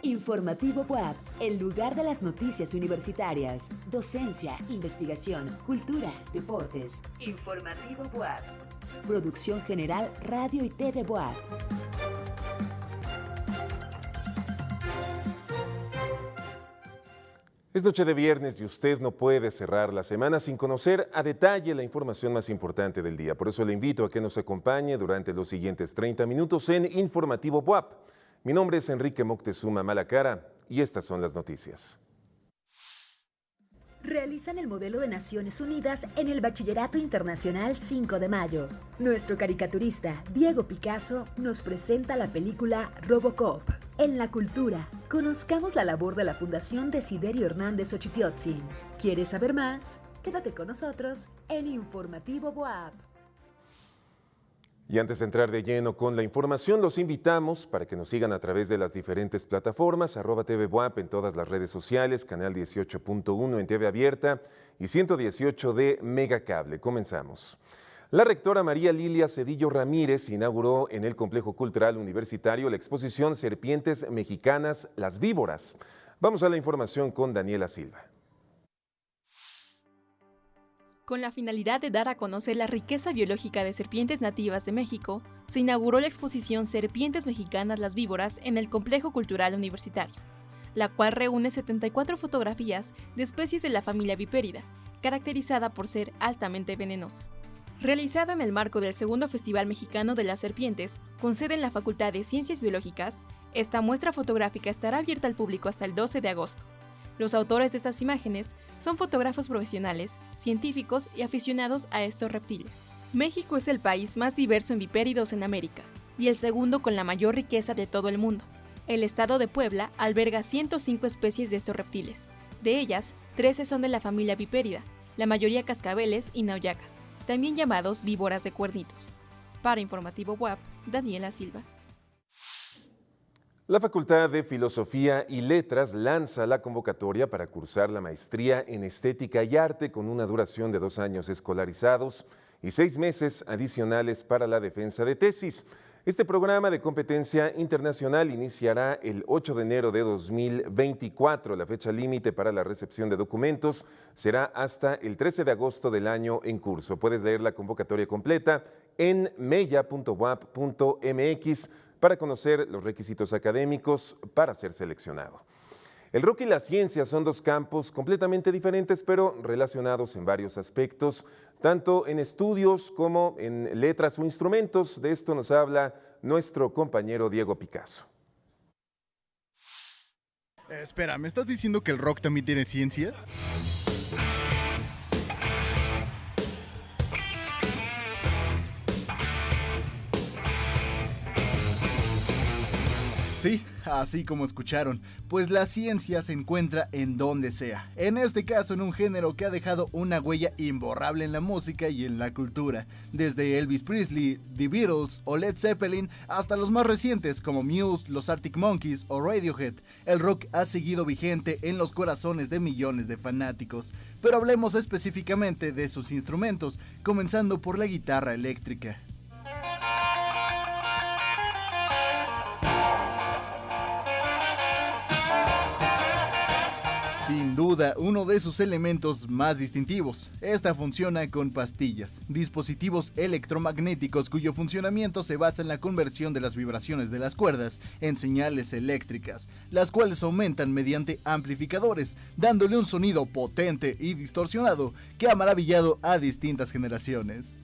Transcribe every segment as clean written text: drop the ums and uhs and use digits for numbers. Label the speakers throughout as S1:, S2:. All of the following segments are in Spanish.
S1: Informativo WAP, el lugar de las noticias universitarias, docencia, investigación, cultura, deportes. Informativo WAP. Producción general Radio y TV WAP.
S2: Es noche de viernes y usted no puede cerrar la semana sin conocer a detalle la información más importante del día. Por eso le invito a que nos acompañe durante los siguientes 30 minutos en Informativo WAP. Mi nombre es Enrique Moctezuma Malacara y estas son las noticias.
S1: Realizan el modelo de Naciones Unidas en el Bachillerato Internacional 5 de Mayo. Nuestro caricaturista Diego Picasso nos presenta la película Robocop. En la cultura, conozcamos la labor de la Fundación Desiderio Hernández Ochitiotzin. ¿Quieres saber más? Quédate con nosotros en Informativo WAP.
S2: Y antes de entrar de lleno con la información, los invitamos para que nos sigan a través de las diferentes plataformas, @TVWAP en todas las redes sociales, canal 18.1 en TV Abierta y 118 de Megacable. Comenzamos. La rectora María Lilia Cedillo Ramírez inauguró en el Complejo Cultural Universitario la exposición Serpientes Mexicanas, las Víboras. Vamos a la información con Daniela Silva.
S3: Con la finalidad de dar a conocer la riqueza biológica de serpientes nativas de México, se inauguró la exposición Serpientes Mexicanas, las Víboras en el Complejo Cultural Universitario, la cual reúne 74 fotografías de especies de la familia Vipérida, caracterizada por ser altamente venenosa. Realizada en el marco del segundo Festival Mexicano de las Serpientes, con sede en la Facultad de Ciencias Biológicas, esta muestra fotográfica estará abierta al público hasta el 12 de agosto. Los autores de estas imágenes son fotógrafos profesionales, científicos y aficionados a estos reptiles. México es el país más diverso en vipéridos en América y el segundo con la mayor riqueza de todo el mundo. El estado de Puebla alberga 105 especies de estos reptiles. De ellas, 13 son de la familia Vipérida, la mayoría cascabeles y nauyacas, también llamados víboras de cuernitos. Para Informativo WAP, Daniela Silva.
S2: La Facultad de Filosofía y Letras lanza la convocatoria para cursar la maestría en Estética y Arte con una duración de 2 años escolarizados y 6 meses adicionales para la defensa de tesis. Este programa de competencia internacional iniciará el 8 de enero de 2024. La fecha límite para la recepción de documentos será hasta el 13 de agosto del año en curso. Puedes leer la convocatoria completa en meya.wap.mx para conocer los requisitos académicos para ser seleccionado. El rock y la ciencia son 2 campos completamente diferentes, pero relacionados en varios aspectos, tanto en estudios como en letras o instrumentos. De esto nos habla nuestro compañero Diego Picasso.
S4: Espera, ¿me estás diciendo que el rock también tiene ciencia? Sí, así como escucharon, pues la ciencia se encuentra en donde sea, en este caso en un género que ha dejado una huella imborrable en la música y en la cultura, desde Elvis Presley, The Beatles o Led Zeppelin hasta los más recientes como Muse, los Arctic Monkeys o Radiohead. El rock ha seguido vigente en los corazones de millones de fanáticos, pero hablemos específicamente de sus instrumentos, comenzando por la guitarra eléctrica. Sin duda, uno de sus elementos más distintivos. Esta funciona con pastillas, dispositivos electromagnéticos cuyo funcionamiento se basa en la conversión de las vibraciones de las cuerdas en señales eléctricas, las cuales aumentan mediante amplificadores, dándole un sonido potente y distorsionado que ha maravillado a distintas generaciones.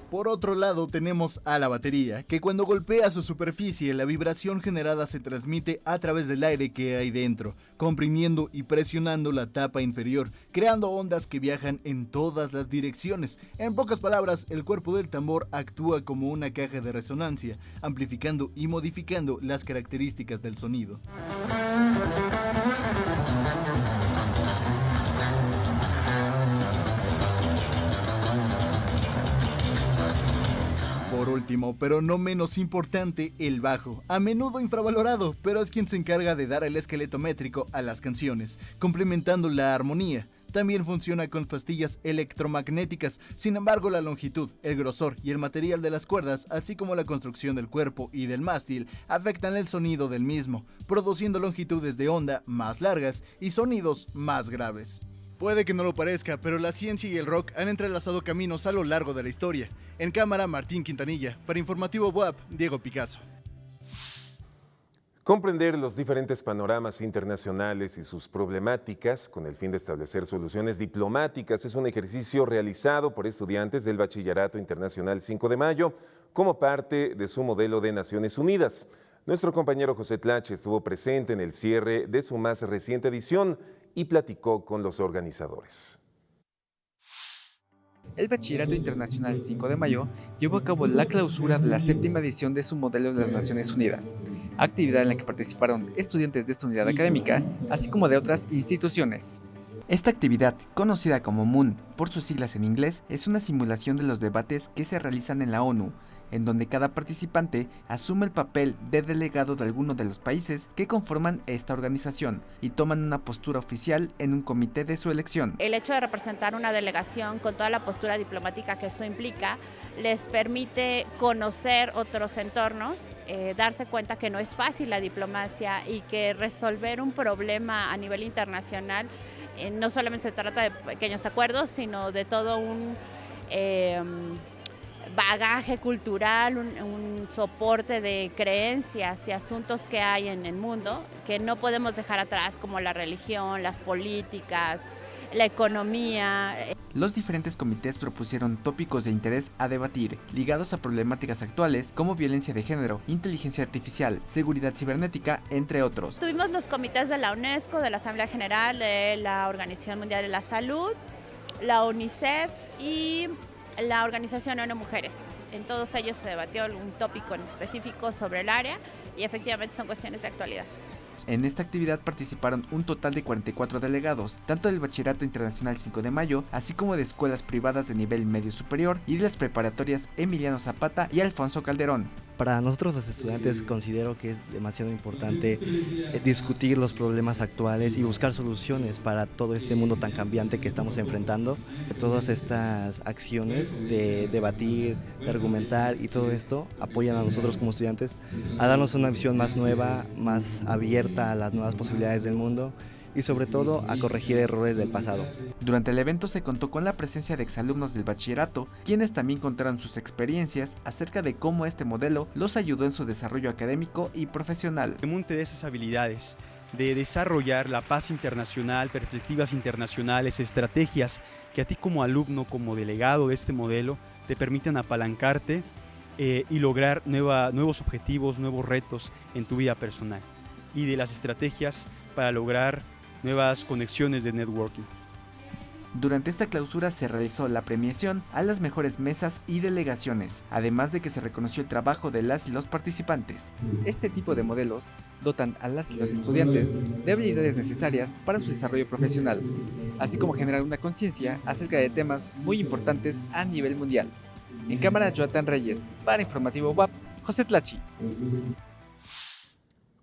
S4: Por otro lado tenemos a la batería, que cuando golpea su superficie la vibración generada se transmite a través del aire que hay dentro, comprimiendo y presionando la tapa inferior, creando ondas que viajan en todas las direcciones. En pocas palabras, el cuerpo del tambor actúa como una caja de resonancia, amplificando y modificando las características del sonido. Por último, último, pero no menos importante, el bajo, a menudo infravalorado, pero es quien se encarga de dar el esqueleto métrico a las canciones, complementando la armonía. También funciona con pastillas electromagnéticas, sin embargo la longitud, el grosor y el material de las cuerdas, así como la construcción del cuerpo y del mástil, afectan el sonido del mismo, produciendo longitudes de onda más largas y sonidos más graves. Puede que no lo parezca, pero la ciencia y el rock han entrelazado caminos a lo largo de la historia. En cámara, Martín Quintanilla. Para Informativo WAP, Diego Picasso.
S2: Comprender los diferentes panoramas internacionales y sus problemáticas con el fin de establecer soluciones diplomáticas es un ejercicio realizado por estudiantes del Bachillerato Internacional 5 de Mayo como parte de su modelo de Naciones Unidas. Nuestro compañero José Tlache estuvo presente en el cierre de su más reciente edición y platicó con los organizadores.
S5: El Bachillerato Internacional 5 de Mayo llevó a cabo la clausura de la 7ª edición de su modelo de las Naciones Unidas, actividad en la que participaron estudiantes de esta unidad académica, así como de otras instituciones. Esta actividad, conocida como MOON por sus siglas en inglés, es una simulación de los debates que se realizan en la ONU, en donde cada participante asume el papel de delegado de alguno de los países que conforman esta organización y toman una postura oficial en un comité de su elección.
S6: El hecho de representar una delegación con toda la postura diplomática que eso implica, les permite conocer otros entornos, darse cuenta que no es fácil la diplomacia y que resolver un problema a nivel internacional no solamente se trata de pequeños acuerdos, sino de todo un bagaje cultural, un soporte de creencias y asuntos que hay en el mundo que no podemos dejar atrás, como la religión, las políticas, la economía.
S5: Los diferentes comités propusieron tópicos de interés a debatir, ligados a problemáticas actuales como violencia de género, inteligencia artificial, seguridad cibernética, entre otros.
S6: Tuvimos los comités de la UNESCO, de la Asamblea General, de la Organización Mundial de la Salud, la UNICEF y la Organización ONU Mujeres. En todos ellos se debatió un tópico en específico sobre el área y efectivamente son cuestiones de actualidad.
S5: En esta actividad participaron un total de 44 delegados, tanto del Bachillerato Internacional 5 de Mayo, así como de escuelas privadas de nivel medio superior y de las preparatorias Emiliano Zapata y Alfonso Calderón.
S7: Para nosotros los estudiantes considero que es demasiado importante discutir los problemas actuales y buscar soluciones para todo este mundo tan cambiante que estamos enfrentando. Todas estas acciones de debatir, de argumentar y todo esto apoyan a nosotros como estudiantes a darnos una visión más nueva, más abierta a las nuevas posibilidades del mundo y sobre todo a corregir errores del pasado.
S5: Durante el evento se contó con la presencia de exalumnos del bachillerato, quienes también contaron sus experiencias acerca de cómo este modelo los ayudó en su desarrollo académico y profesional.
S8: El monte de esas habilidades de desarrollar la paz internacional, perspectivas internacionales, estrategias que a ti como alumno, como delegado de este modelo, te permitan apalancarte y lograr nuevos objetivos, nuevos retos en tu vida personal. Y de las estrategias para lograr nuevas conexiones de networking.
S5: Durante esta clausura se realizó la premiación a las mejores mesas y delegaciones, además de que se reconoció el trabajo de las y los participantes. Este tipo de modelos dotan a las y los estudiantes de habilidades necesarias para su desarrollo profesional, así como generar una conciencia acerca de temas muy importantes a nivel mundial. En cámara, Jonathan Reyes. Para Informativo WAP, José Tlachi.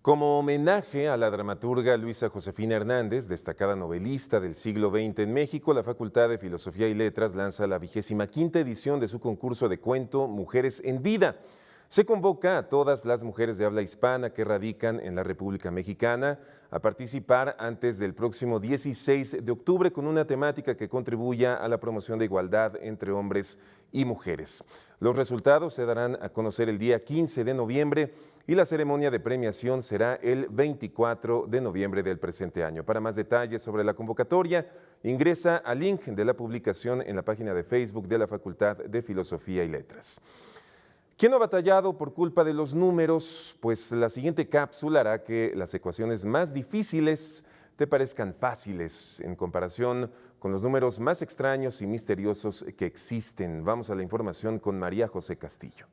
S2: Como homenaje a la dramaturga Luisa Josefina Hernández, destacada novelista del siglo XX en México, la Facultad de Filosofía y Letras lanza la 25ª edición de su concurso de cuento Mujeres en Vida. Se convoca a todas las mujeres de habla hispana que radican en la República Mexicana a participar antes del próximo 16 de octubre con una temática que contribuya a la promoción de igualdad entre hombres y mujeres. Los resultados se darán a conocer el día 15 de noviembre y la ceremonia de premiación será el 24 de noviembre del presente año. Para más detalles sobre la convocatoria, ingresa al link de la publicación en la página de Facebook de la Facultad de Filosofía y Letras. ¿Quién no ha batallado por culpa de los números? Pues la siguiente cápsula hará que las ecuaciones más difíciles te parezcan fáciles en comparación con los números más extraños y misteriosos que existen. Vamos a la información con María José Castillo.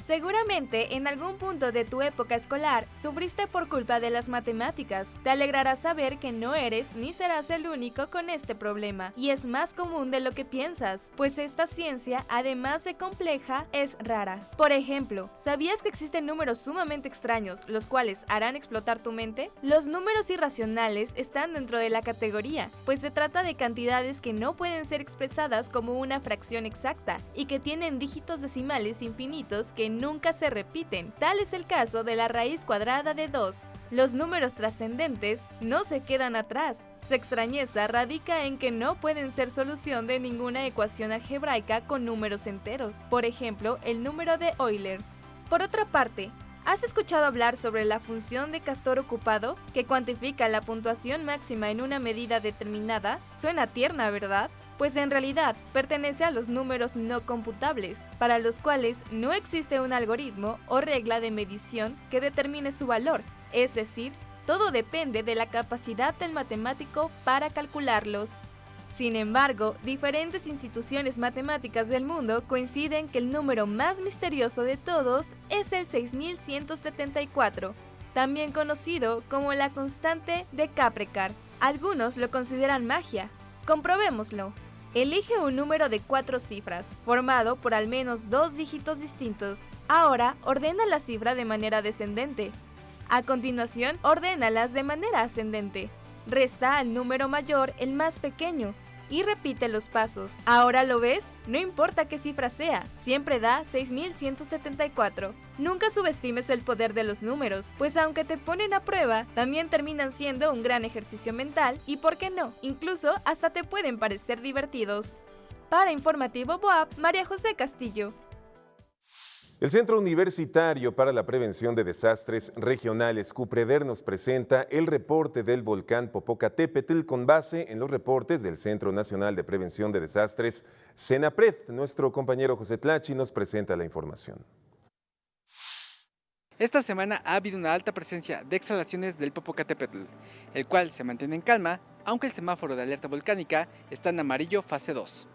S9: Seguramente en algún punto de tu época escolar sufriste por culpa de las matemáticas. Te alegrará saber que no eres ni serás el único con este problema, y es más común de lo que piensas, pues esta ciencia, además de compleja, es rara. Por ejemplo, ¿sabías que existen números sumamente extraños, los cuales harán explotar tu mente? Los números irracionales están dentro de la categoría, pues se trata de cantidades que no pueden ser expresadas como una fracción exacta, y que tienen dígitos decimales infinitos que nunca se repiten. Tal es el caso de la raíz cuadrada de 2. Los números trascendentes no se quedan atrás. Su extrañeza radica en que no pueden ser solución de ninguna ecuación algebraica con números enteros, por ejemplo, el número de Euler. Por otra parte, ¿has escuchado hablar sobre la función de castor ocupado, que cuantifica la puntuación máxima en una medida determinada? Suena tierna, ¿verdad? Pues en realidad pertenece a los números no computables, para los cuales no existe un algoritmo o regla de medición que determine su valor, es decir, todo depende de la capacidad del matemático para calcularlos. Sin embargo, diferentes instituciones matemáticas del mundo coinciden que el número más misterioso de todos es el 6174, también conocido como la constante de Caprecart. Algunos lo consideran magia. Comprobémoslo. Elige un número de 4 cifras, formado por al menos 2 dígitos distintos. Ahora, ordena la cifra de manera descendente. A continuación, ordénalas de manera ascendente. Resta al número mayor el más pequeño y repite los pasos. ¿Ahora lo ves? No importa qué cifra sea, siempre da 6174. Nunca subestimes el poder de los números, pues aunque te ponen a prueba, también terminan siendo un gran ejercicio mental y, ¿por qué no? Incluso hasta te pueden parecer divertidos. Para Informativo BOAP, María José Castillo.
S2: El Centro Universitario para la Prevención de Desastres Regionales, CUPREDER, nos presenta el reporte del volcán Popocatépetl con base en los reportes del Centro Nacional de Prevención de Desastres, CENAPRED. Nuestro compañero José Tlachi nos presenta la información.
S5: Esta semana ha habido una alta presencia de exhalaciones del Popocatépetl, el cual se mantiene en calma, aunque el semáforo de alerta volcánica está en amarillo fase 2.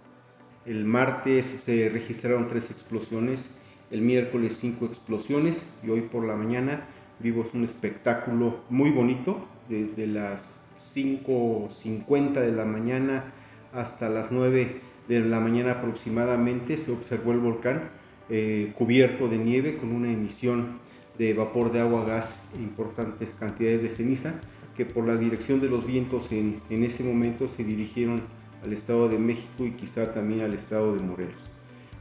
S10: El martes se registraron 3 explosiones. El miércoles 5 explosiones y hoy por la mañana vimos un espectáculo muy bonito. Desde las 5:50 de la mañana hasta las 9 de la mañana aproximadamente se observó el volcán cubierto de nieve con una emisión de vapor de agua, gas e importantes cantidades de ceniza que por la dirección de los vientos en ese momento se dirigieron al Estado de México y quizá también al Estado de Morelos.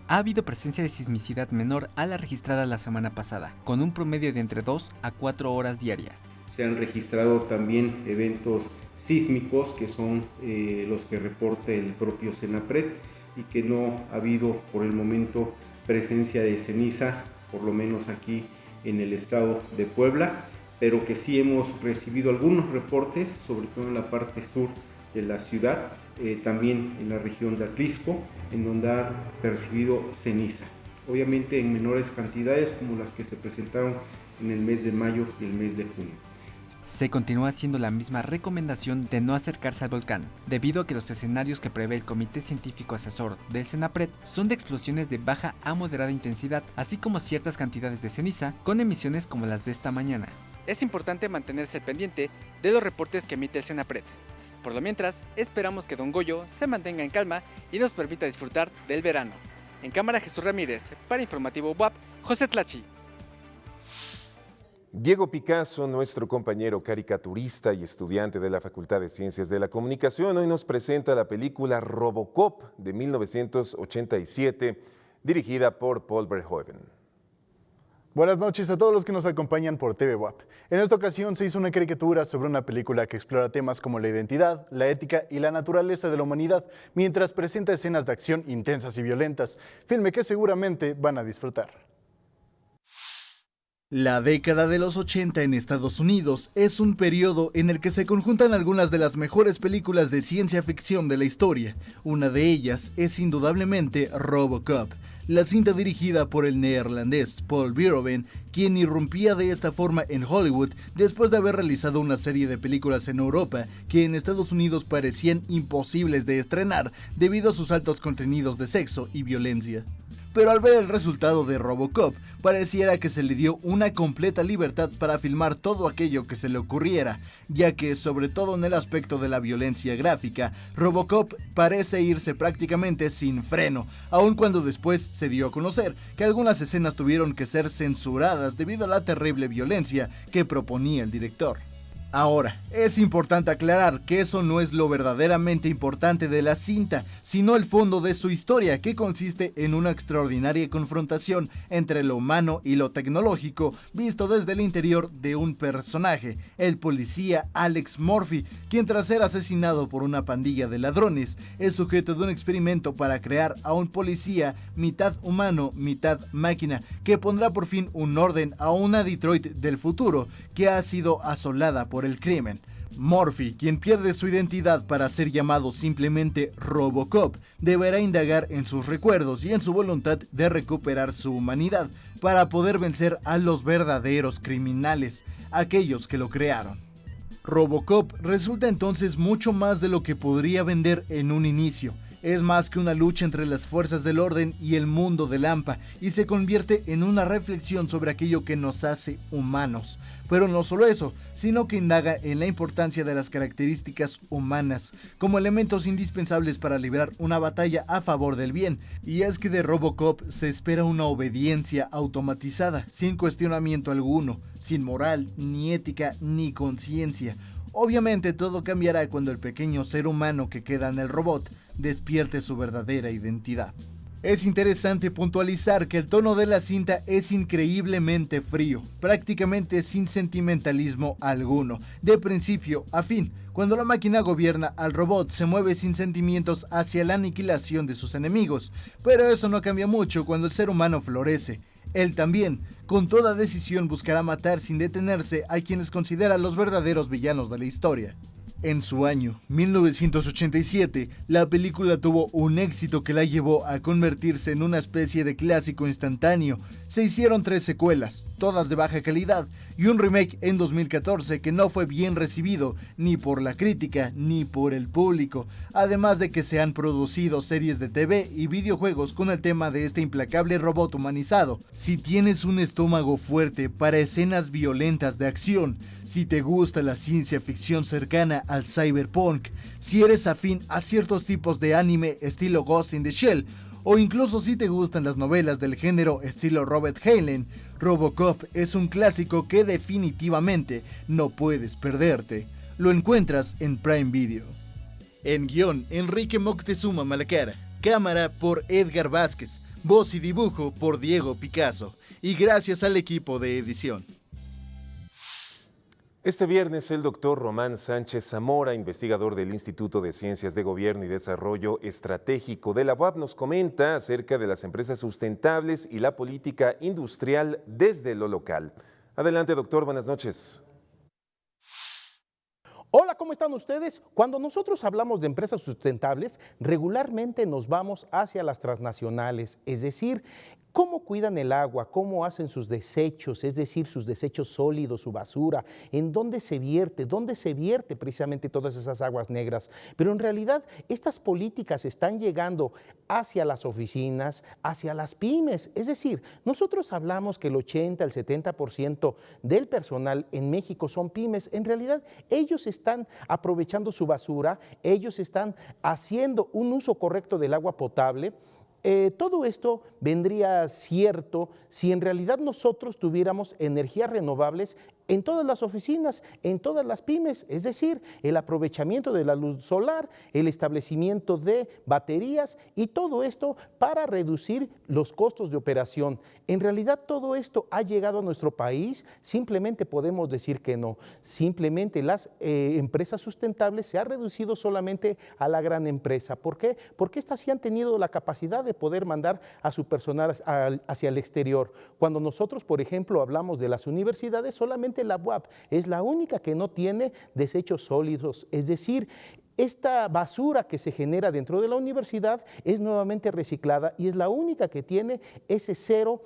S5: Ha habido presencia de sismicidad menor a la registrada la semana pasada, con un promedio de entre 2 a 4 horas diarias.
S10: Se han registrado también eventos sísmicos que son los que reporta el propio CENAPRED y que no ha habido por el momento presencia de ceniza, por lo menos aquí en el estado de Puebla, pero que sí hemos recibido algunos reportes, sobre todo en la parte sur de la ciudad, también en la región de Atlisco, en donde han percibido ceniza. Obviamente en menores cantidades como las que se presentaron en el mes de mayo y el mes de junio.
S5: Se continúa haciendo la misma recomendación de no acercarse al volcán, debido a que los escenarios que prevé el Comité Científico Asesor del CENAPRED son de explosiones de baja a moderada intensidad, así como ciertas cantidades de ceniza con emisiones como las de esta mañana. Es importante mantenerse al pendiente de los reportes que emite el CENAPRED. Por lo mientras, esperamos que Don Goyo se mantenga en calma y nos permita disfrutar del verano. En cámara, Jesús Ramírez. Para Informativo BOAP, José Tlachi.
S2: Diego Picasso, nuestro compañero caricaturista y estudiante de la Facultad de Ciencias de la Comunicación, hoy nos presenta la película Robocop de 1987, dirigida por Paul Verhoeven.
S4: Buenas noches a todos los que nos acompañan por TV WAP. En esta ocasión se hizo una caricatura sobre una película que explora temas como la identidad, la ética y la naturaleza de la humanidad, mientras presenta escenas de acción intensas y violentas, filme que seguramente van a disfrutar. La década de los 80 en Estados Unidos es un periodo en el que se conjuntan algunas de las mejores películas de ciencia ficción de la historia. Una de ellas es indudablemente Robocop, la cinta dirigida por el neerlandés Paul Verhoeven, quien irrumpía de esta forma en Hollywood después de haber realizado una serie de películas en Europa que en Estados Unidos parecían imposibles de estrenar debido a sus altos contenidos de sexo y violencia. pero al ver el resultado de RoboCop, pareciera que se le dio una completa libertad para filmar todo aquello que se le ocurriera, ya que, sobre todo en el aspecto de la violencia gráfica, RoboCop parece irse prácticamente sin freno, aun cuando después se dio a conocer que algunas escenas tuvieron que ser censuradas debido a la terrible violencia que proponía el director. Ahora, es importante aclarar que eso no es lo verdaderamente importante de la cinta, sino el fondo de su historia, que consiste en una extraordinaria confrontación entre lo humano y lo tecnológico, visto desde el interior de un personaje, el policía Alex Murphy, quien tras ser asesinado por una pandilla de ladrones, es sujeto de un experimento para crear a un policía mitad humano, mitad máquina, que pondrá por fin un orden a una Detroit del futuro, que ha sido asolada por el crimen. Murphy, quien pierde su identidad para ser llamado simplemente RoboCop, deberá indagar en sus recuerdos y en su voluntad de recuperar su humanidad para poder vencer a los verdaderos criminales, aquellos que lo crearon. RoboCop resulta entonces mucho más de lo que podría vender en un inicio. Es más que una lucha entre las fuerzas del orden y el mundo de Lampa, y se convierte en una reflexión sobre aquello que nos hace humanos. Pero no solo eso, sino que indaga en la importancia de las características humanas, como elementos indispensables para librar una batalla a favor del bien. Y es que de RoboCop se espera una obediencia automatizada, sin cuestionamiento alguno, sin moral, ni ética, ni conciencia. Obviamente todo cambiará cuando el pequeño ser humano que queda en el robot despierte su verdadera identidad. Es interesante puntualizar que el tono de la cinta es increíblemente frío, prácticamente sin sentimentalismo alguno, de principio a fin. Cuando la máquina gobierna al robot, se mueve sin sentimientos hacia la aniquilación de sus enemigos, pero eso no cambia mucho cuando el ser humano florece. Él también, con toda decisión, buscará matar sin detenerse a quienes considera los verdaderos villanos de la historia. En su año, 1987, la película tuvo un éxito que la llevó a convertirse en una especie de clásico instantáneo. Se hicieron 3 secuelas, todas de baja calidad, y un remake en 2014 que no fue bien recibido ni por la crítica ni por el público, además de que se han producido series de TV y videojuegos con el tema de este implacable robot humanizado. Si tienes un estómago fuerte para escenas violentas de acción, si te gusta la ciencia ficción cercana al cyberpunk, si eres afín a ciertos tipos de anime estilo Ghost in the Shell, o incluso si te gustan las novelas del género estilo Robert Heinlein, RoboCop es un clásico que definitivamente no puedes perderte. Lo encuentras en Prime Video. En guión, Enrique Moctezuma Malacara. Cámara por Edgar Vázquez. Voz y dibujo por Diego Picasso. Y gracias al equipo de edición.
S2: Este viernes, el doctor Román Sánchez Zamora, investigador del Instituto de Ciencias de Gobierno y Desarrollo Estratégico de la UAP, nos comenta acerca de las empresas sustentables y la política industrial desde lo local. Adelante, doctor, buenas noches.
S11: Hola, ¿cómo están ustedes? Cuando nosotros hablamos de empresas sustentables, regularmente nos vamos hacia las transnacionales, es decir, cómo cuidan el agua, cómo hacen sus desechos, es decir, sus desechos sólidos, su basura, en dónde se vierte precisamente todas esas aguas negras. Pero en realidad estas políticas están llegando hacia las oficinas, hacia las pymes. Es decir, nosotros hablamos que el 80, el 70% del personal en México son pymes. En realidad ellos están aprovechando su basura, ellos están haciendo un uso correcto del agua potable. Todo esto vendría cierto si en realidad nosotros tuviéramos energías renovables en todas las oficinas, en todas las pymes, es decir, el aprovechamiento de la luz solar, el establecimiento de baterías y todo esto para reducir los costos de operación. En realidad todo esto ha llegado a nuestro país, simplemente podemos decir que no, simplemente las empresas sustentables se ha reducido solamente a la gran empresa. ¿Por qué? Porque estas sí han tenido la capacidad de poder mandar a su personal hacia el exterior. Cuando nosotros, por ejemplo, hablamos de las universidades, solamente la UAP es la única que no tiene desechos sólidos, es decir, esta basura que se genera dentro de la universidad es nuevamente reciclada y es la única que tiene ese cero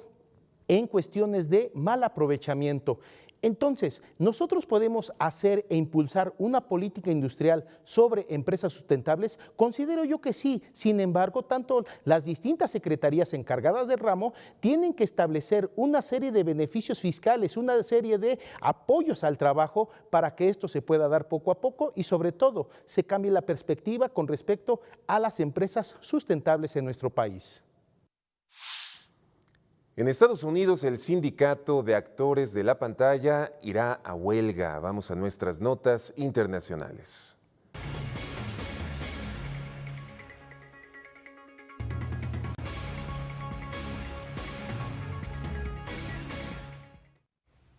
S11: en cuestiones de mal aprovechamiento. Entonces, ¿nosotros podemos hacer e impulsar una política industrial sobre empresas sustentables? Considero yo que sí. Sin embargo, tanto las distintas secretarías encargadas del ramo tienen que establecer una serie de beneficios fiscales, una serie de apoyos al trabajo para que esto se pueda dar poco a poco y sobre todo se cambie la perspectiva con respecto a las empresas sustentables en nuestro país.
S2: En Estados Unidos, el sindicato de actores de la pantalla irá a huelga. Vamos a nuestras notas internacionales.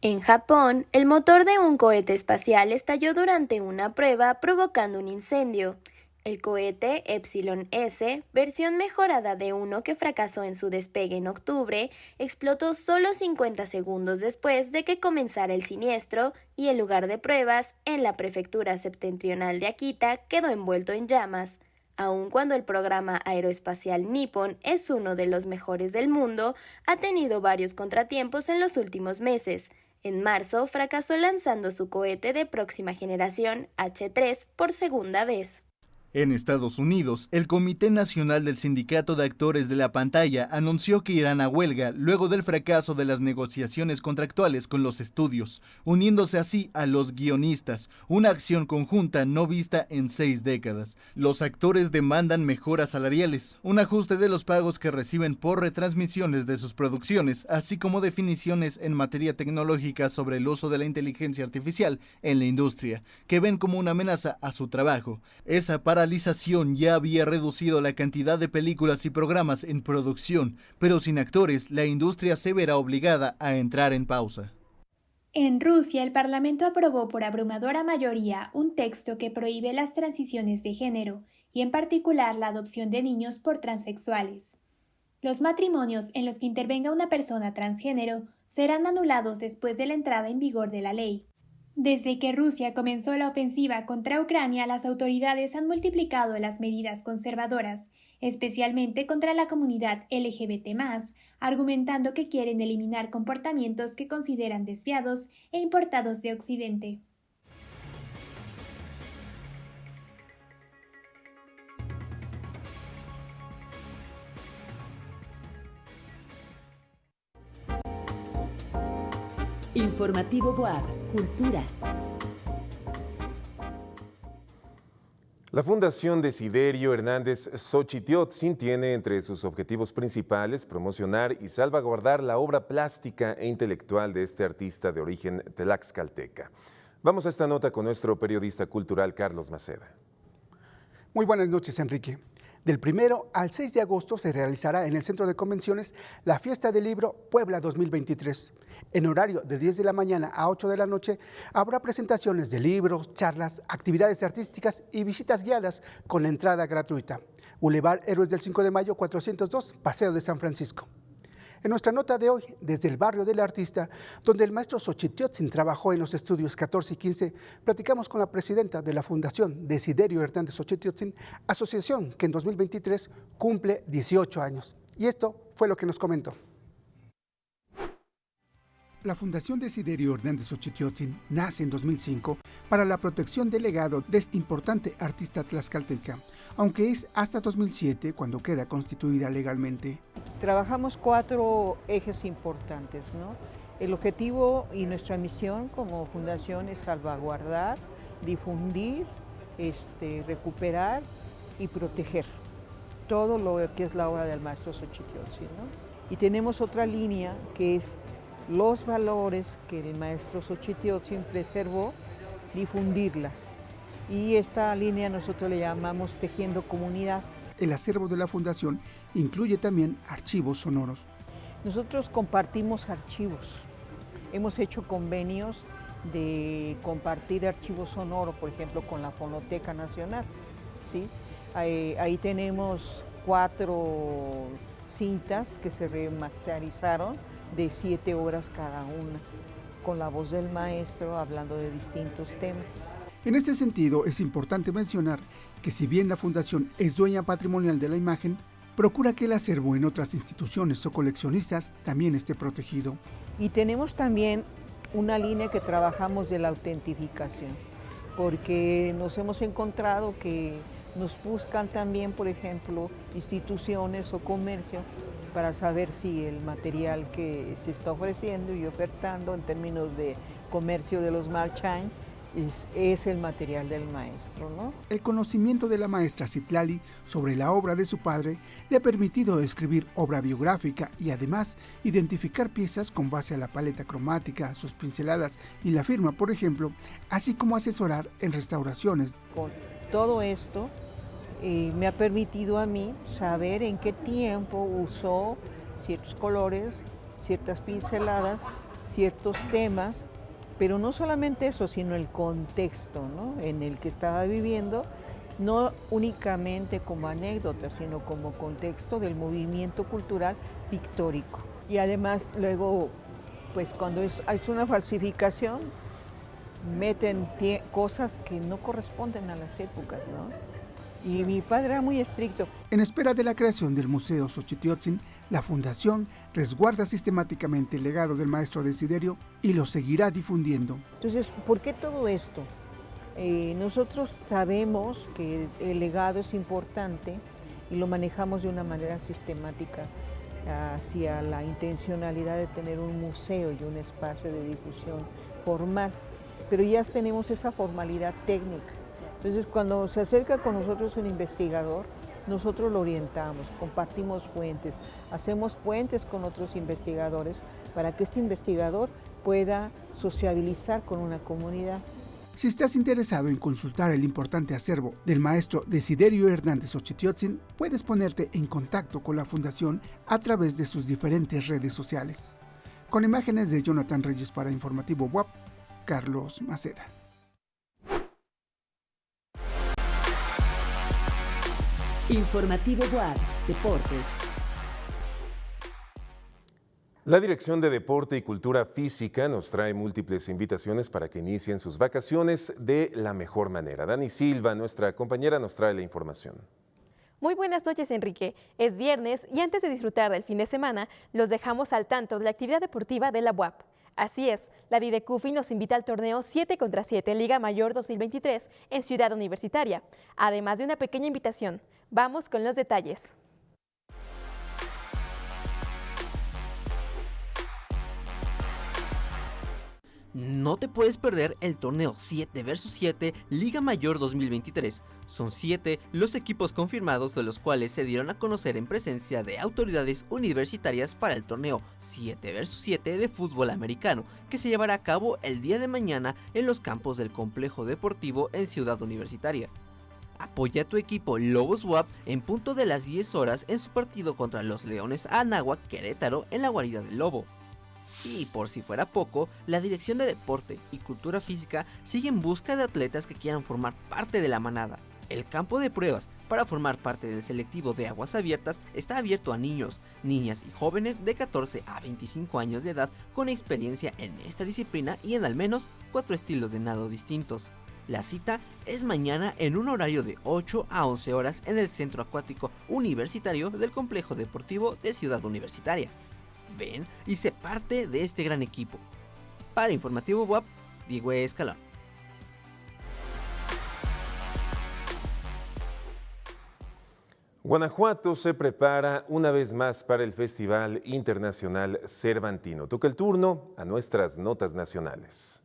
S12: En Japón, el motor de un cohete espacial estalló durante una prueba, provocando un incendio. El cohete Epsilon S, versión mejorada de uno que fracasó en su despegue en octubre, explotó solo 50 segundos después de que comenzara el siniestro y el lugar de pruebas, en la prefectura septentrional de Akita, quedó envuelto en llamas. Aun cuando el programa aeroespacial Nippon es uno de los mejores del mundo, ha tenido varios contratiempos en los últimos meses. En marzo, fracasó lanzando su cohete de próxima generación, H3, por segunda vez.
S4: En Estados Unidos, el Comité Nacional del Sindicato de Actores de la Pantalla anunció que irán a huelga luego del fracaso de las negociaciones contractuales con los estudios, uniéndose así a los guionistas, una acción conjunta no vista en 6 décadas. Los actores demandan mejoras salariales, un ajuste de los pagos que reciben por retransmisiones de sus producciones, así como definiciones en materia tecnológica sobre el uso de la inteligencia artificial en la industria, que ven como una amenaza a su trabajo. Esa paralización ya había reducido la cantidad de películas y programas en producción, pero sin actores, la industria se verá obligada a entrar en pausa.
S13: En Rusia, el Parlamento aprobó por abrumadora mayoría un texto que prohíbe las transiciones de género y en particular la adopción de niños por transexuales. Los matrimonios en los que intervenga una persona transgénero serán anulados después de la entrada en vigor de la ley. Desde que Rusia comenzó la ofensiva contra Ucrania, las autoridades han multiplicado las medidas conservadoras, especialmente contra la comunidad LGBT+, argumentando que quieren eliminar comportamientos que consideran desviados e importados de Occidente.
S1: Informativo BOAB, Cultura.
S2: La Fundación Desiderio Hernández Xochitiotzin tiene entre sus objetivos principales promocionar y salvaguardar la obra plástica e intelectual de este artista de origen tlaxcalteca. Vamos a esta nota con nuestro periodista cultural Carlos Maceda.
S14: Muy buenas noches, Enrique. Del 1 al 6 de agosto se realizará en el Centro de Convenciones la Fiesta del Libro Puebla 2023. En horario de 10 de la mañana a 8 de la noche habrá presentaciones de libros, charlas, actividades artísticas y visitas guiadas con entrada gratuita. Boulevard Héroes del 5 de Mayo 402, Paseo de San Francisco. En nuestra nota de hoy, desde el barrio del artista, donde el maestro Xochitiotzin trabajó en los estudios 14 y 15, platicamos con la presidenta de la Fundación Desiderio Hernández Xochitiotzin, asociación que en 2023 cumple 18 años. Y esto fue lo que nos comentó. La Fundación Desiderio Hernández Xochitiotzin nace en 2005 para la protección del legado de este importante artista tlaxcalteca, aunque es hasta 2007 cuando queda constituida legalmente.
S15: Trabajamos 4 ejes importantes, ¿no? El objetivo y nuestra misión como fundación es salvaguardar, difundir, recuperar y proteger todo lo que es la obra del maestro Xochitiotzin, ¿no? Y tenemos otra línea que es los valores que el maestro Xochitiotzin preservó, difundirlas. Y esta línea nosotros le llamamos Tejiendo Comunidad.
S14: El acervo de la Fundación incluye también archivos sonoros.
S15: Nosotros compartimos archivos. Hemos hecho convenios de compartir archivos sonoros, por ejemplo, con la Fonoteca Nacional, ¿sí? Ahí tenemos 4 cintas que se remasterizaron de 7 horas cada una, con la voz del maestro hablando de distintos temas.
S14: En este sentido, es importante mencionar que si bien la Fundación es dueña patrimonial de la imagen, procura que el acervo en otras instituciones o coleccionistas también esté protegido.
S15: Y tenemos también una línea que trabajamos de la autentificación, porque nos hemos encontrado que nos buscan también, por ejemplo, instituciones o comercio para saber si el material que se está ofreciendo y ofertando en términos de comercio de los Marchand es el material del maestro, ¿no?
S14: El conocimiento de la maestra Citlali sobre la obra de su padre le ha permitido escribir obra biográfica y además identificar piezas con base a la paleta cromática, sus pinceladas y la firma, por ejemplo, así como asesorar en restauraciones.
S15: Con todo esto me ha permitido a mí saber en qué tiempo usó ciertos colores, ciertas pinceladas, ciertos temas, pero no solamente eso, sino el contexto, ¿no?, en el que estaba viviendo, no únicamente como anécdota, sino como contexto del movimiento cultural pictórico. Y además luego, pues cuando es una falsificación, meten cosas que no corresponden a las épocas, ¿no? Y mi padre era muy estricto.
S14: En espera de la creación del Museo Xochitiotzin, la Fundación resguarda sistemáticamente el legado del maestro Desiderio y lo seguirá difundiendo.
S15: Entonces, ¿por qué todo esto? Nosotros sabemos que el legado es importante y lo manejamos de una manera sistemática hacia la intencionalidad de tener un museo y un espacio de difusión formal, pero ya tenemos esa formalidad técnica. Entonces, cuando se acerca con nosotros un investigador, nosotros lo orientamos, compartimos fuentes, hacemos puentes con otros investigadores para que este investigador pueda sociabilizar con una comunidad.
S14: Si estás interesado en consultar el importante acervo del maestro Desiderio Hernández Xochitiotzin, puedes ponerte en contacto con la Fundación a través de sus diferentes redes sociales. Con imágenes de Jonathan Reyes para Informativo WAP, Carlos Maceda.
S1: Informativo WAP, Deportes.
S2: La Dirección de Deporte y Cultura Física nos trae múltiples invitaciones para que inicien sus vacaciones de la mejor manera. Dani Silva, nuestra compañera, nos trae la información.
S3: Muy buenas noches, Enrique. Es viernes y antes de disfrutar del fin de semana, los dejamos al tanto de la actividad deportiva de la UAP. Así es, la Didecufi nos invita al torneo 7 contra 7 Liga Mayor 2023 en Ciudad Universitaria, además de una pequeña invitación. Vamos con los detalles.
S16: No te puedes perder el torneo 7 vs 7 Liga Mayor 2023. Son 7 los equipos confirmados, de los cuales se dieron a conocer en presencia de autoridades universitarias para el torneo 7 vs 7 de fútbol americano, que se llevará a cabo el día de mañana en los campos del complejo deportivo en Ciudad Universitaria. Apoya a tu equipo Lobos WAP en punto de las 10 horas en su partido contra los Leones Anáhuac Querétaro en la guarida del Lobo. Y por si fuera poco, la Dirección de Deporte y Cultura Física sigue en busca de atletas que quieran formar parte de la manada. El campo de pruebas para formar parte del selectivo de aguas abiertas está abierto a niños, niñas y jóvenes de 14 a 25 años de edad con experiencia en esta disciplina y en al menos 4 estilos de nado distintos. La cita es mañana en un horario de 8 a 11 horas en el Centro Acuático Universitario del Complejo Deportivo de Ciudad Universitaria. Ven y sé parte de este gran equipo. Para Informativo WAP, Diego Escalón.
S2: Guanajuato se prepara una vez más para el Festival Internacional Cervantino. Toca el turno a nuestras notas nacionales.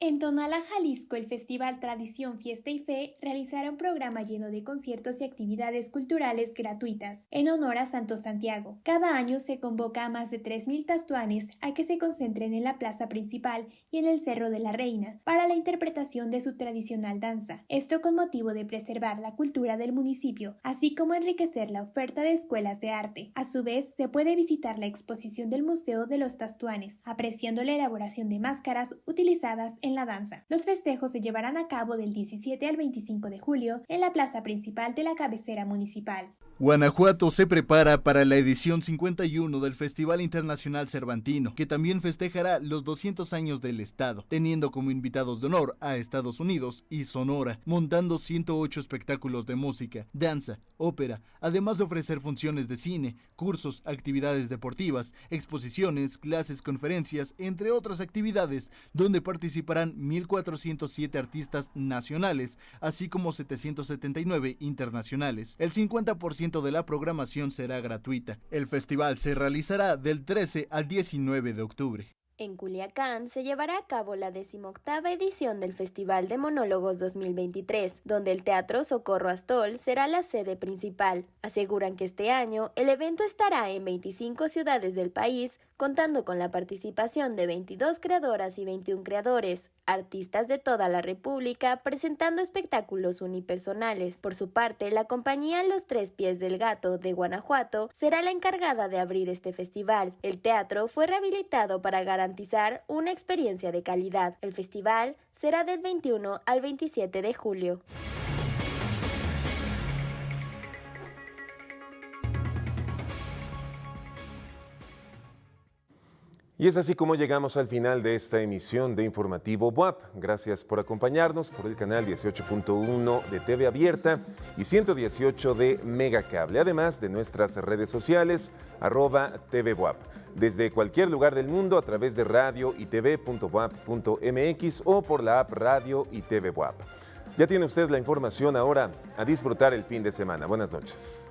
S13: En Tonalá, Jalisco, el Festival Tradición, Fiesta y Fe realizará un programa lleno de conciertos y actividades culturales gratuitas en honor a Santo Santiago. Cada año se convoca a más de 3,000 tastuanes a que se concentren en la plaza principal y en el Cerro de la Reina para la interpretación de su tradicional danza. Esto con motivo de preservar la cultura del municipio, así como enriquecer la oferta de escuelas de arte. A su vez, se puede visitar la exposición del Museo de los Tastuanes, apreciando la elaboración de máscaras utilizadas en la danza. Los festejos se llevarán a cabo del 17 al 25 de julio en la plaza principal de la cabecera municipal.
S4: Guanajuato se prepara para la edición 51 del Festival Internacional Cervantino, que también festejará los 200 años del Estado, teniendo como invitados de honor a Estados Unidos y Sonora, montando 108 espectáculos de música, danza, ópera, además de ofrecer funciones de cine, cursos, actividades deportivas, exposiciones, clases, conferencias, entre otras actividades, donde participarán 1.407 artistas nacionales, así como 779 internacionales. El 50% de la programación será gratuita. El festival se realizará del 13 al 19 de octubre.
S12: En Culiacán se llevará a cabo la 18ª edición del Festival de Monólogos 2023, donde el Teatro Socorro Astol será la sede principal. Aseguran que este año el evento estará en 25 ciudades del país, contando con la participación de 22 creadoras y 21 creadores, artistas de toda la República, presentando espectáculos unipersonales. Por su parte, la compañía Los Tres Pies del Gato de Guanajuato será la encargada de abrir este festival. El teatro fue rehabilitado para garantizar una experiencia de calidad. El festival será del 21 al 27 de julio.
S2: Y es así como llegamos al final de esta emisión de Informativo BUAP. Gracias por acompañarnos por el canal 18.1 de TV Abierta y 118 de Megacable, además de nuestras redes sociales, @TVBUAP. Desde cualquier lugar del mundo a través de radioytv.buap.mx o por la app Radio y TV BUAP. Ya tiene usted la información ahora. A disfrutar el fin de semana. Buenas noches.